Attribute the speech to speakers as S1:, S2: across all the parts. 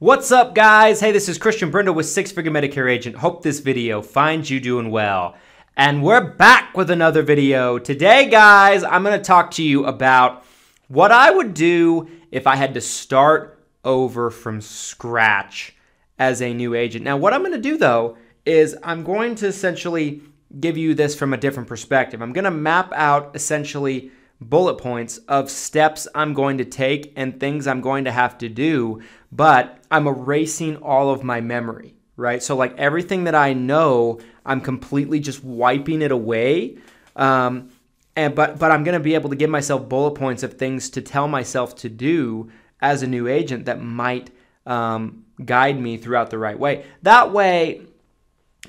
S1: What's up, guys? Hey, this is Christian Brindle with Six Figure Medicare Agent. Hope this video finds you doing well. And we're back with another video. Today, guys, I'm going to talk to you about what I would do if I had to start over from scratch as a new agent. Now, what I'm going to do, though, is I'm going to essentially give you this from a different perspective. I'm going to map out essentially bullet points of steps I'm going to take and things I'm going to have to do, but I'm erasing all of my memory, right? So like everything that I know, I'm completely just wiping it away. But I'm going to be able to give myself bullet points of things to tell myself to do as a new agent that might guide me throughout the right way. That way,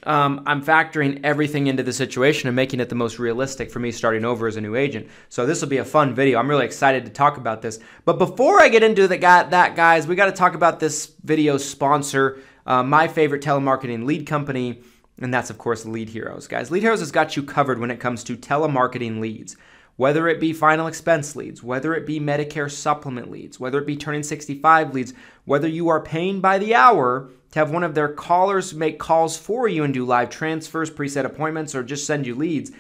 S1: I'm factoring everything into the situation and making it the most realistic for me starting over as a new agent. So this will be a fun video. I'm really excited to talk about this. But before I get into that, guys, we got to talk about this video's sponsor, my favorite telemarketing lead company, and that's, of course, Lead Heroes. Guys, Lead Heroes has got you covered when it comes to telemarketing leads. Whether it be final expense leads, whether it be Medicare supplement leads, whether it be turning 65 leads, whether you are paying by the hour to have one of their callers make calls for you and do live transfers, preset appointments, or just send you leads,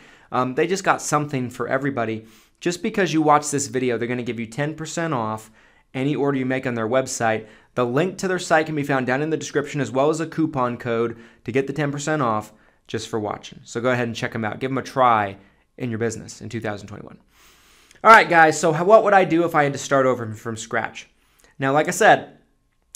S1: they just got something for everybody. Just because you watch this video, they're going to give you 10% off any order you make on their website. The link to their site can be found down in the description, as well as a coupon code to get the 10% off just for watching. So go ahead and check them out. Give them a try in your business in 2021. All right, guys, so what would I do if I had to start over from scratch? Now, like I said,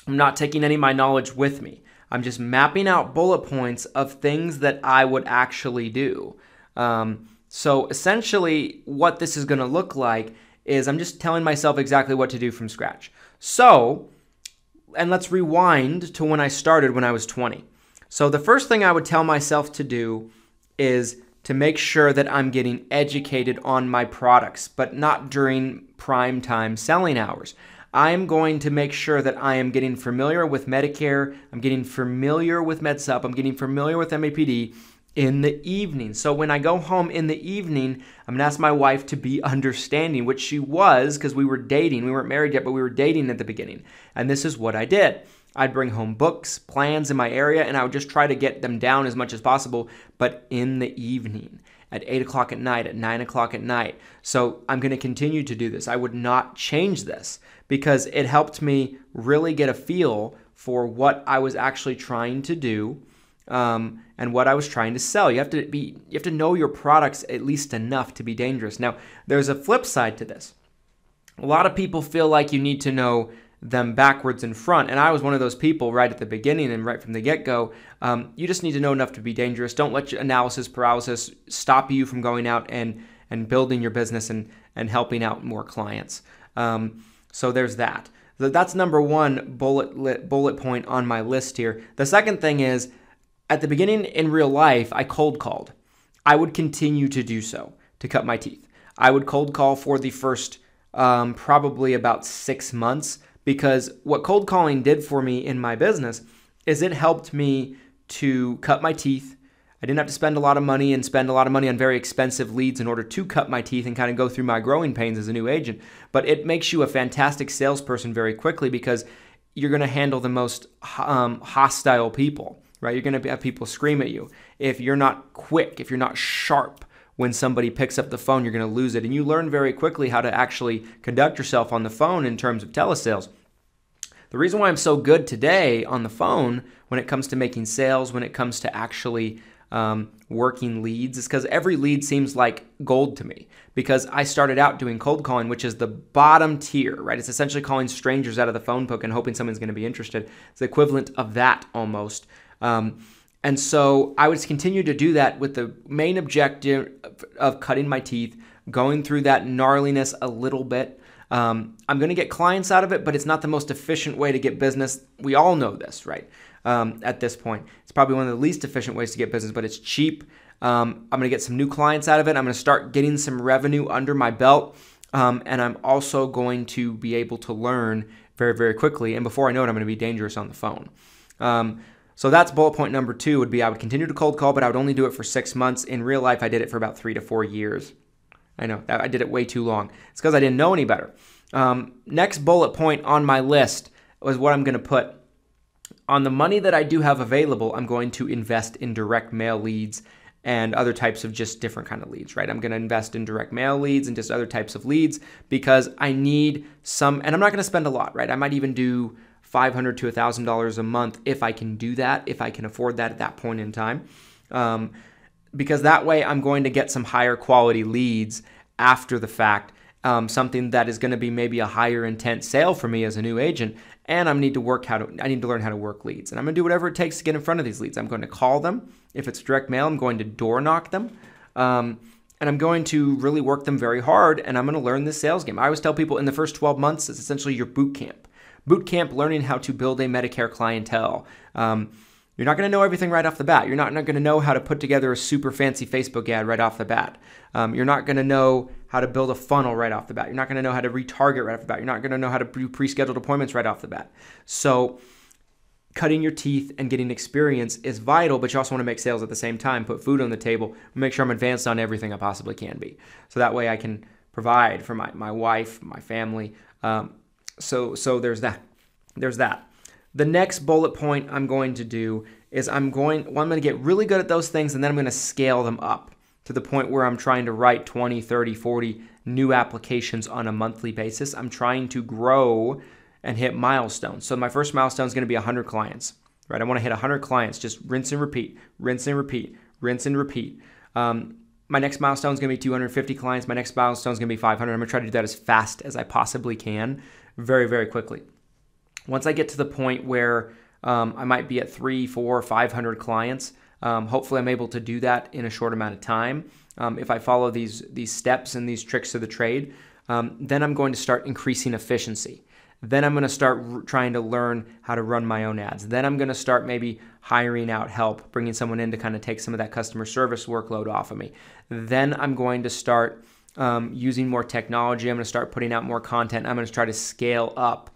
S1: I'm not taking any of my knowledge with me. I'm just mapping out bullet points of things that I would actually do. So essentially, what this is going to look like is I'm just telling myself exactly what to do from scratch. So, and let's rewind to when I started when I was 20. So the first thing I would tell myself to do is to make sure that I'm getting educated on my products, but not during prime time selling hours. I'm going to make sure that I am getting familiar with Medicare, I'm getting familiar with MedSup, I'm getting familiar with MAPD in the evening. So when I go home in the evening, I'm going to ask my wife to be understanding, which she was because we were dating. We weren't married yet, but we were dating at the beginning. And this is what I did. I'd bring home books, plans in my area, and I would just try to get them down as much as possible, but in the evening, at 8 o'clock at night, at 9 o'clock at night. So I'm going to continue to do this. I would not change this because it helped me really get a feel for what I was actually trying to do and what I was trying to sell. You have to know your products at least enough to be dangerous. Now, there's a flip side to this. A lot of people feel like you need to know them backwards and front. And I was one of those people right at the beginning and right from the get-go. You just need to know enough to be dangerous. Don't let your analysis paralysis stop you from going out and building your business and helping out more clients. So there's that. That's number one bullet point on my list here. The second thing is, at the beginning in real life, I cold called. I would continue to do so to cut my teeth. I would cold call for the first probably about 6 months, because what cold calling did for me in my business is it helped me to cut my teeth. I didn't have to spend a lot of money on very expensive leads in order to cut my teeth and kind of go through my growing pains as a new agent. But it makes you a fantastic salesperson very quickly because you're going to handle the most hostile people, right? You're going to have people scream at you. If you're not quick, if you're not sharp, when somebody picks up the phone, you're going to lose it. And you learn very quickly how to actually conduct yourself on the phone in terms of telesales. The reason why I'm so good today on the phone when it comes to making sales, when it comes to actually working leads, is because every lead seems like gold to me. Because I started out doing cold calling, which is the bottom tier, right? It's essentially calling strangers out of the phone book and hoping someone's going to be interested. It's the equivalent of that almost. And so I would continue to do that with the main objective of cutting my teeth, going through that gnarliness a little bit. I'm going to get clients out of it, but it's not the most efficient way to get business. We all know this, right? At this point, it's probably one of the least efficient ways to get business, but it's cheap. I'm going to get some new clients out of it. I'm going to start getting some revenue under my belt. And I'm also going to be able to learn very, very quickly. And before I know it, I'm going to be dangerous on the phone. So that's bullet point number 2 would be I would continue to cold call, but I would only do it for 6 months. In real life, I did it for about 3 to 4 years. I know, I did it way too long. It's because I didn't know any better. Next bullet point on my list was what I'm going to put On the money that I do have available, I'm going to invest in direct mail leads and other types of just different kind of leads, right? I'm going to invest in direct mail leads and just other types of leads because I need some, and I'm not going to spend a lot, right? I might even do $500 to $1,000 a month if I can do that, if I can afford that at that point in time. Because that way I'm going to get some higher quality leads after the fact, something that is going to be maybe a higher intent sale for me as a new agent. And I need to learn how to work leads. And I'm going to do whatever it takes to get in front of these leads. I'm going to call them. If it's direct mail, I'm going to door knock them. And I'm going to really work them very hard. And I'm going to learn this sales game. I always tell people in the first 12 months, it's essentially your boot camp. Boot camp, learning how to build a Medicare clientele. You're not going to know everything right off the bat. You're not going to know how to put together a super fancy Facebook ad right off the bat. You're not going to know how to build a funnel right off the bat. You're not going to know how to retarget right off the bat. You're not going to know how to do pre-scheduled appointments right off the bat. So cutting your teeth and getting experience is vital, but you also want to make sales at the same time, put food on the table, make sure I'm advanced on everything I possibly can be. So that way I can provide for my wife, my family. So there's that. There's that. The next bullet point I'm going to do is I'm going to get really good at those things, and then I'm going to scale them up to the point where I'm trying to write 20, 30, 40 new applications on a monthly basis. I'm trying to grow and hit milestones. So my first milestone is going to be 100 clients, right? I want to hit 100 clients, just rinse and repeat, rinse and repeat, rinse and repeat. My next milestone is going to be 250 clients. My next milestone is going to be 500. I'm going to try to do that as fast as I possibly can, very, very quickly. Once I get to the point where I might be at 300, 400, 500 clients, hopefully I'm able to do that in a short amount of time. If I follow these steps and these tricks of the trade, then I'm going to start increasing efficiency. Then I'm going to start trying to learn how to run my own ads. Then I'm going to start maybe hiring out help, bringing someone in to kind of take some of that customer service workload off of me. Then I'm going to start using more technology. I'm going to start putting out more content. I'm going to try to scale up.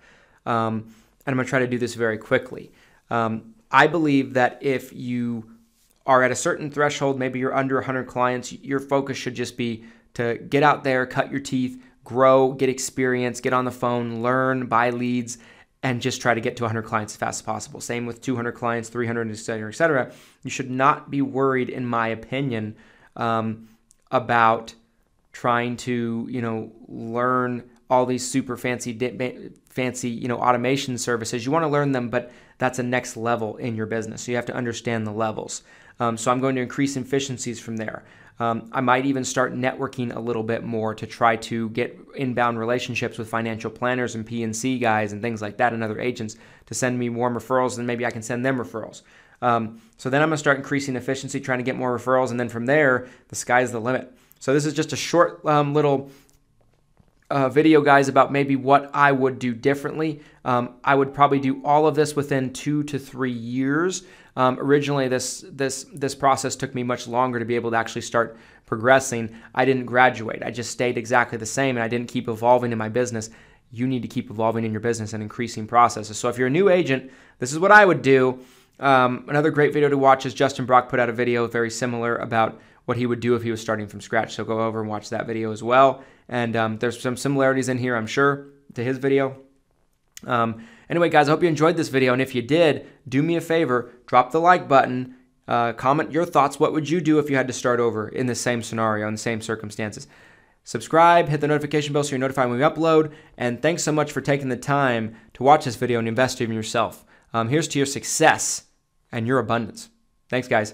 S1: And I'm going to try to do this very quickly. I believe that if you are at a certain threshold, maybe you're under 100 clients, your focus should just be to get out there, cut your teeth, grow, get experience, get on the phone, learn, buy leads, and just try to get to 100 clients as fast as possible. Same with 200 clients, 300, et cetera, et cetera. You should not be worried, in my opinion, about trying to, learn all these super fancy, automation services. You want to learn them, but that's a next level in your business. So you have to understand the levels. So I'm going to increase efficiencies from there. I might even start networking a little bit more to try to get inbound relationships with financial planners and P&C guys and things like that and other agents to send me more referrals, and maybe I can send them referrals. So then I'm going to start increasing efficiency, trying to get more referrals, and then from there, the sky's the limit. So this is just a short little video, guys, about maybe what I would do differently. I would probably do all of this within 2 to 3 years. Originally, this process took me much longer to be able to actually start progressing. I didn't graduate. I just stayed exactly the same, and I didn't keep evolving in my business. You need to keep evolving in your business and increasing processes. So if you're a new agent, this is what I would do. Another great video to watch is Justin Brock put out a video very similar about what he would do if he was starting from scratch. So go over and watch that video as well. And there's some similarities in here, I'm sure, to his video. Anyway, guys, I hope you enjoyed this video. And if you did, do me a favor, drop the like button, comment your thoughts. What would you do if you had to start over in the same scenario, in the same circumstances? Subscribe, hit the notification bell so you're notified when we upload. And thanks so much for taking the time to watch this video and invest in yourself. Here's to your success and your abundance. Thanks, guys.